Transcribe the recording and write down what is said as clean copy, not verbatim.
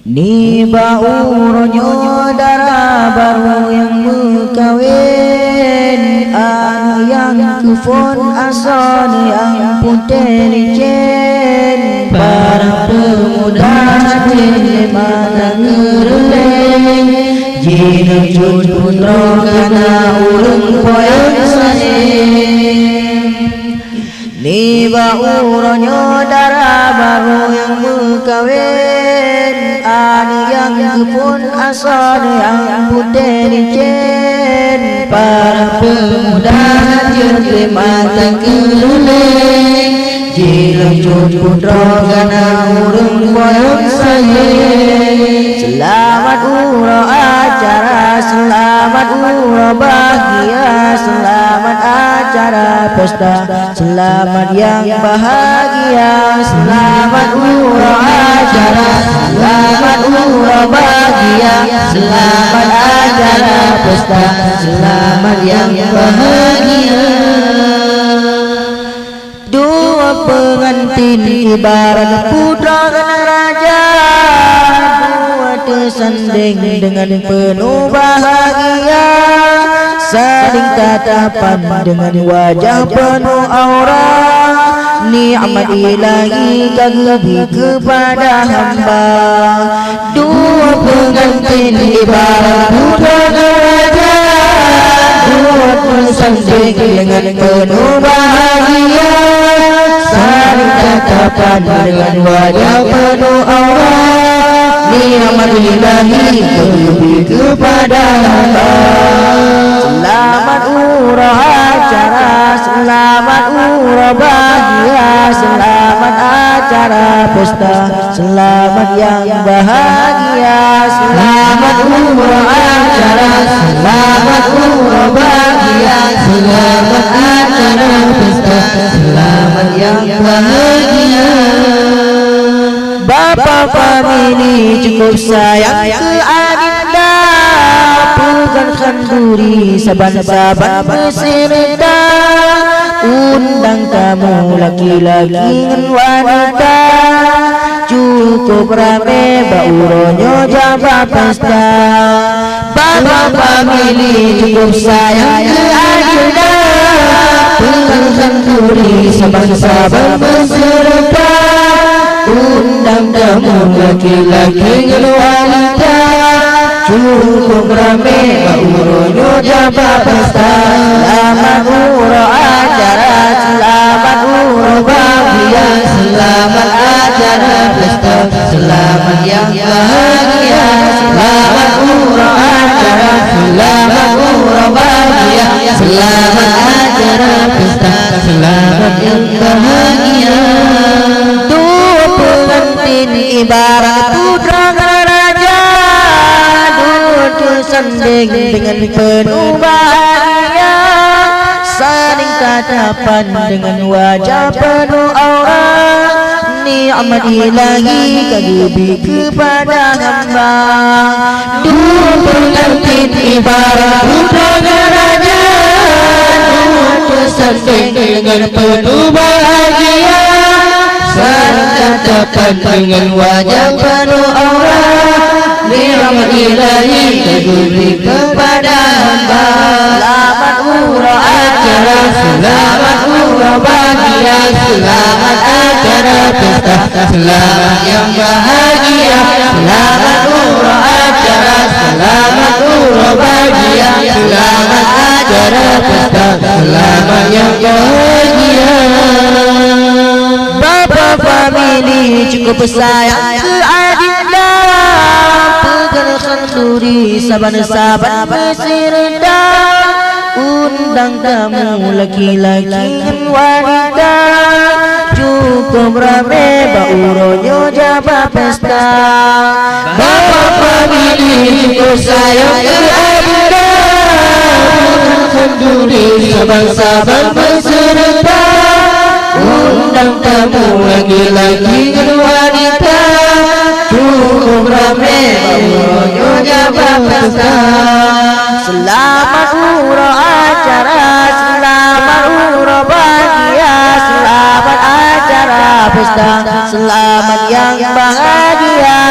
Ni bauronyo darah baru yang berkawin, anu yang kufon ason yang putih licin, para pemuda hati mana ngereleng, jina jut putra kana urung poyon saning. Ni bauronyo darah baru yang berkawin, anu yang kepun asal yang putih licin, para pemuda hati mata keluleng, jilang jut putra kana urung poyon saling. Selamat ura acara, selamat ura bahagia, selamat acara pesta, selamat yang bahagia, selamat ura acara, selamat ura bahagia, selamat acara pesta, selamat yang bahagia. Dua pengantin ibarat putra dan raja, dua tersanding dengan penuh bahagia, saling tatapan dengan wajah penuh aura, nikmat ilahi kagumi kepada hamba. Dua pengantin ibarat putra dan raja, dua tersanding dengan penuh bahagia, saling tatapan dengan wajah penuh aura, nikmat ilahi kagumi kepada hamba. Selamat ura acara, selamat ura bahagia, selamat acara pesta, selamat yang bahagia, selamat ura acara, selamat ura bahagia, selamat acara pesta, selamat yang bahagia. Bapa famili cukup sayang ke adinda, pegang kanduri saban-saban beserta, undang tamu laki-laki dan wanita, cukup rame bauronyo jabat pesta. Bapa famili cukup sayang ke adinda, pegang kanduri saban-saban beserta, undang tamu laki-laki dan wanita, cukup rame bauronyo jabat pesta. Selamat ura acara, selamat ura bahagia, selamat acara pesta, selamat yang bahagia, selamat ura acara, selamat ura bahagia, selamat acara pesta, selamat yang bahagia. Ibarat putra dan raja, dua tersanding dengan penuh bahagia, saling tatapan dengan wajah penuh aura, nikmat ilahi kagumi kepada hamba. Dua pengantin ibarat putra dan raja, dua tersanding dengan penuh bahagia, saling tatapan dengan wajah penuh aura, nikmat ilahi kagumi kepada hamba. Selamat ura acara, selamat ura bahagia, selamat acara pesta, selamat yang bahagia, selamat ura acara, selamat ura bahagia, selamat acara pesta, selamat yang bahagia. Bapa famili cukup sayang ke adinda, pegang kanduri saban-saban beserta, undang tamu laki-laki dan wanita, cukup rame bauronyo jabat pesta. Bapa famili cukup sayang ke adinda, pegang kanduri saban-saban beserta, undang tamu laki-laki dan wanita, cukup rame bauronyo jabat pesta. Selamat ura acara, selamat ura bahagia, selamat acara pesta, selamat yang bahagia,